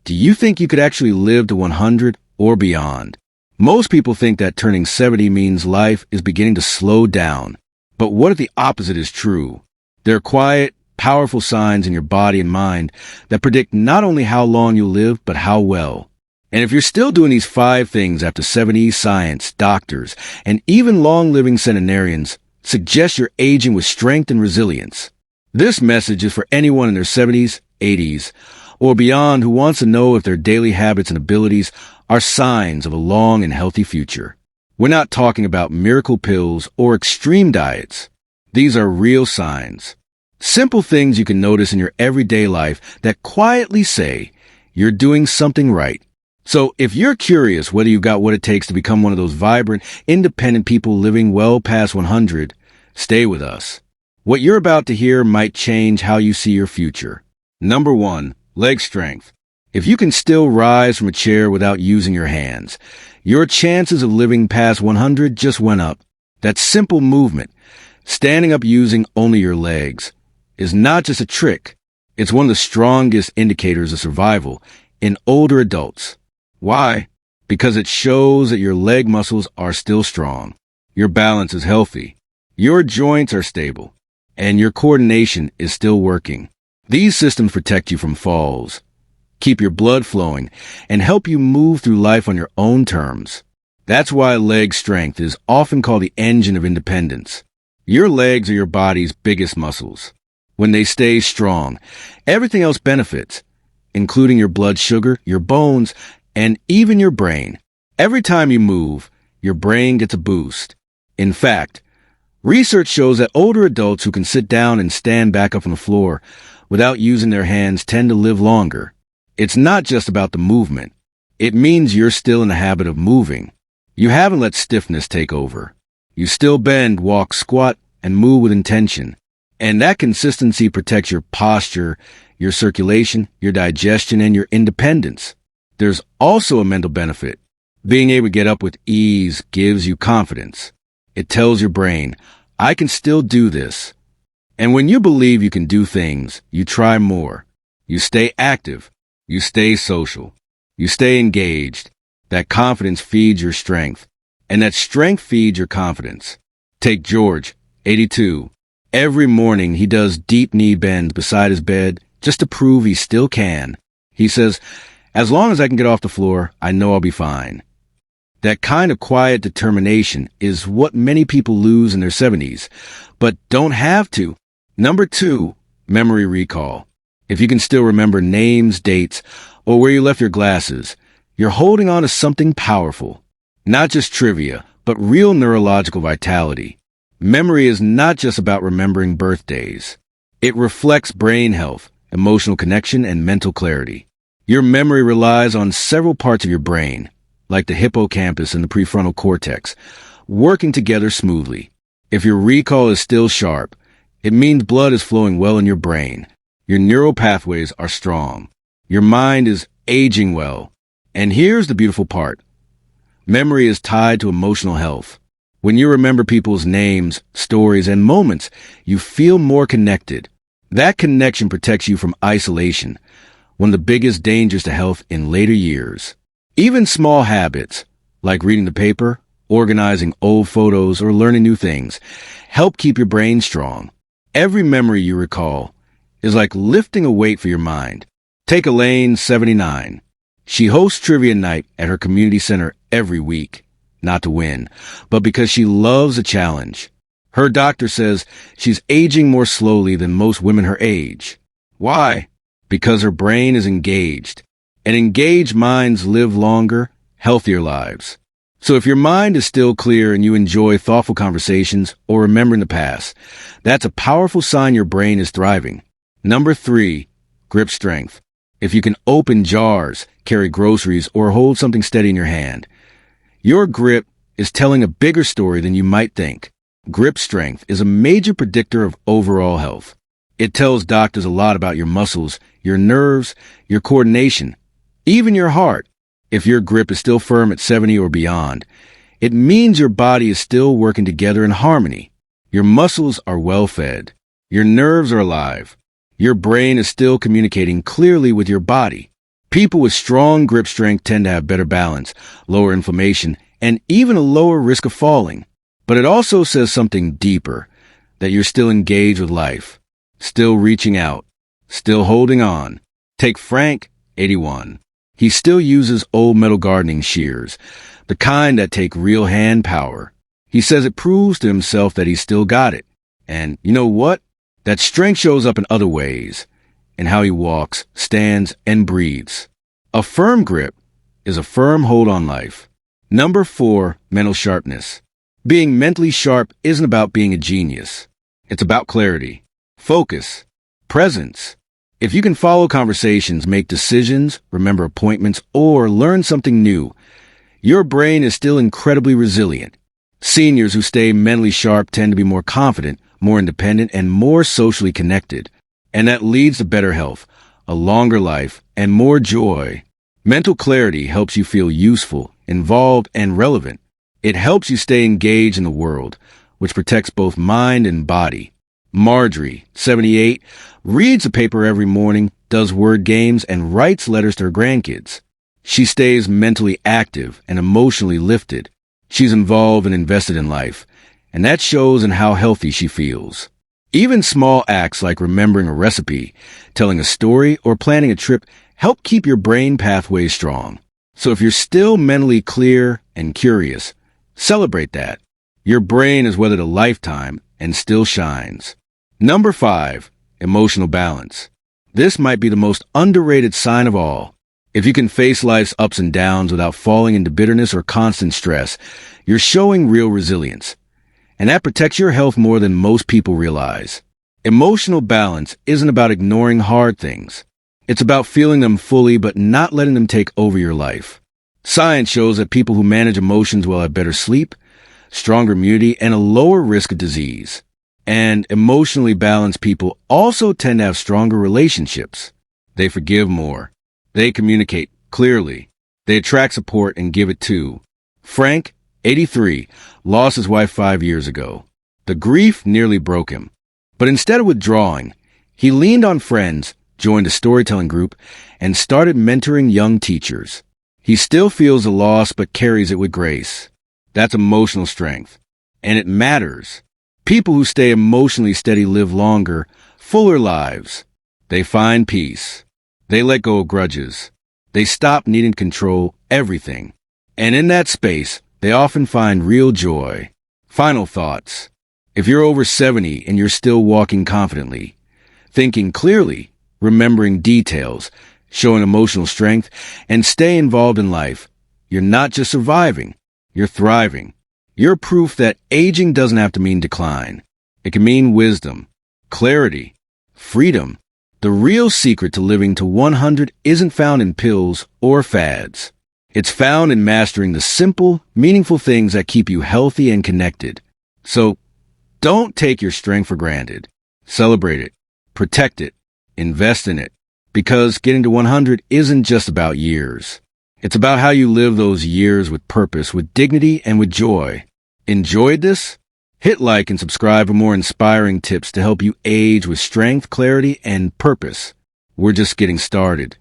Do you think you could actually live to 100 or beyond? Most people think that turning 70 means life is beginning to slow down. But what if the opposite is true? There are quiet, powerful signs in your body and mind that predict not only how long you'll live, but how well. And if you're still doing these 5 things after 70, science, doctors, and even long-living centenarians suggest you're aging with strength and resilience. This message is for anyone in their 70s, 80s, or beyond who wants to know if their daily habits and abilities are signs of a long and healthy future. We're not talking about miracle pills or extreme diets. These are real signs. Simple things you can notice in your everyday life that quietly say you're doing something right. So if you're curious whether you've got what it takes to become one of those vibrant, independent people living well past 100, stay with us. What you're about to hear might change how you see your future. Number 1. Leg strength. If you can still rise from a chair without using your hands, your chances of living past 100 just went up. That simple movement, standing up using only your legs, is not just a trick. It's one of the strongest indicators of survival in older adults. Why? Because it shows that your leg muscles are still strong, your balance is healthy, your joints are stable, and your coordination is still working. These systems protect you from falls, keep your blood flowing, and help you move through life on your own terms. That's why leg strength is often called the engine of independence. Your legs are your body's biggest muscles. When they stay strong, everything else benefits, including your blood sugar, your bones, and even your brain. Every time you move, your brain gets a boost. In fact, research shows that older adults who can sit down and stand back up on the floor without using their hands tend to live longer. It's not just about the movement. It means you're still in the habit of moving. You haven't let stiffness take over. You still bend, walk, squat, and move with intention. And that consistency protects your posture, your circulation, your digestion, and your independence. There's also a mental benefit. Being able to get up with ease gives you confidence. It tells your brain, I can still do this. And when you believe you can do things, you try more. You stay active. You stay social. You stay engaged. That confidence feeds your strength. And that strength feeds your confidence. Take George, 82. Every morning he does deep knee bends beside his bed just to prove he still can. He says, as long as I can get off the floor, I know I'll be fine. That kind of quiet determination is what many people lose in their 70s, but don't have to. Number 2, memory recall. If you can still remember names, dates, or where you left your glasses, you're holding on to something powerful. Not just trivia, but real neurological vitality. Memory is not just about remembering birthdays. It reflects brain health, emotional connection, and mental clarity. Your memory relies on several parts of your brain, like the hippocampus and the prefrontal cortex, working together smoothly. If your recall is still sharp, it means blood is flowing well in your brain. Your neural pathways are strong. Your mind is aging well. And here's the beautiful part. Memory is tied to emotional health. When you remember people's names, stories, and moments, you feel more connected. That connection protects you from isolation, one of the biggest dangers to health in later years. Even small habits, like reading the paper, organizing old photos, or learning new things, help keep your brain strong. Every memory you recall is like lifting a weight for your mind. Take Elaine, 79. She hosts trivia night at her community center every week, not to win, but because she loves a challenge. Her doctor says she's aging more slowly than most women her age. Why? Because her brain is engaged. And engaged minds live longer, healthier lives. So if your mind is still clear and you enjoy thoughtful conversations or remembering the past, that's a powerful sign your brain is thriving. Number 3, grip strength. If you can open jars, carry groceries, or hold something steady in your hand, your grip is telling a bigger story than you might think. Grip strength is a major predictor of overall health. It tells doctors a lot about your muscles, your nerves, your coordination, even your heart. If your grip is still firm at 70 or beyond, it means your body is still working together in harmony. Your muscles are well fed. Your nerves are alive. Your brain is still communicating clearly with your body. People with strong grip strength tend to have better balance, lower inflammation, and even a lower risk of falling. But it also says something deeper, that you're still engaged with life, still reaching out, still holding on. Take Frank, 81. He still uses old metal gardening shears, the kind that take real hand power. He says it proves to himself that he's still got it. And you know what? That strength shows up in other ways, in how he walks, stands, and breathes. A firm grip is a firm hold on life. Number 4, mental sharpness. Being mentally sharp isn't about being a genius. It's about clarity, focus, presence. If you can follow conversations, make decisions, remember appointments, or learn something new, your brain is still incredibly resilient. Seniors who stay mentally sharp tend to be more confident, more independent, and more socially connected. And that leads to better health, a longer life, and more joy. Mental clarity helps you feel useful, involved, and relevant. It helps you stay engaged in the world, which protects both mind and body. Marjorie, 78, reads a paper every morning, does word games, and writes letters to her grandkids. She stays mentally active and emotionally lifted. She's involved and invested in life, and that shows in how healthy she feels. Even small acts like remembering a recipe, telling a story, or planning a trip help keep your brain pathways strong. So if you're still mentally clear and curious, celebrate that. Your brain has weathered a lifetime and still shines. Number 5, emotional balance. This might be the most underrated sign of all. If you can face life's ups and downs without falling into bitterness or constant stress, you're showing real resilience. And that protects your health more than most people realize. Emotional balance isn't about ignoring hard things. It's about feeling them fully but not letting them take over your life. Science shows that people who manage emotions will have better sleep, stronger immunity, and a lower risk of disease. And emotionally balanced people also tend to have stronger relationships. They forgive more. They communicate clearly. They attract support and give it too. Frank, 83, lost his wife 5 years ago. The grief nearly broke him. But instead of withdrawing, he leaned on friends, joined a storytelling group, and started mentoring young teachers. He still feels the loss but carries it with grace. That's emotional strength. And it matters. People who stay emotionally steady live longer, fuller lives. They find peace. They let go of grudges. They stop needing to control everything. And in that space, they often find real joy. Final thoughts. If you're over 70 and you're still walking confidently, thinking clearly, remembering details, showing emotional strength, and stay involved in life, you're not just surviving, you're thriving. You're proof that aging doesn't have to mean decline. It can mean wisdom, clarity, freedom. The real secret to living to 100 isn't found in pills or fads. It's found in mastering the simple, meaningful things that keep you healthy and connected. So, don't take your strength for granted. Celebrate it, protect it, invest in it. Because getting to 100 isn't just about years. It's about how you live those years with purpose, with dignity, and with joy. Enjoyed this? Hit like and subscribe for more inspiring tips to help you age with strength, clarity, and purpose. We're just getting started.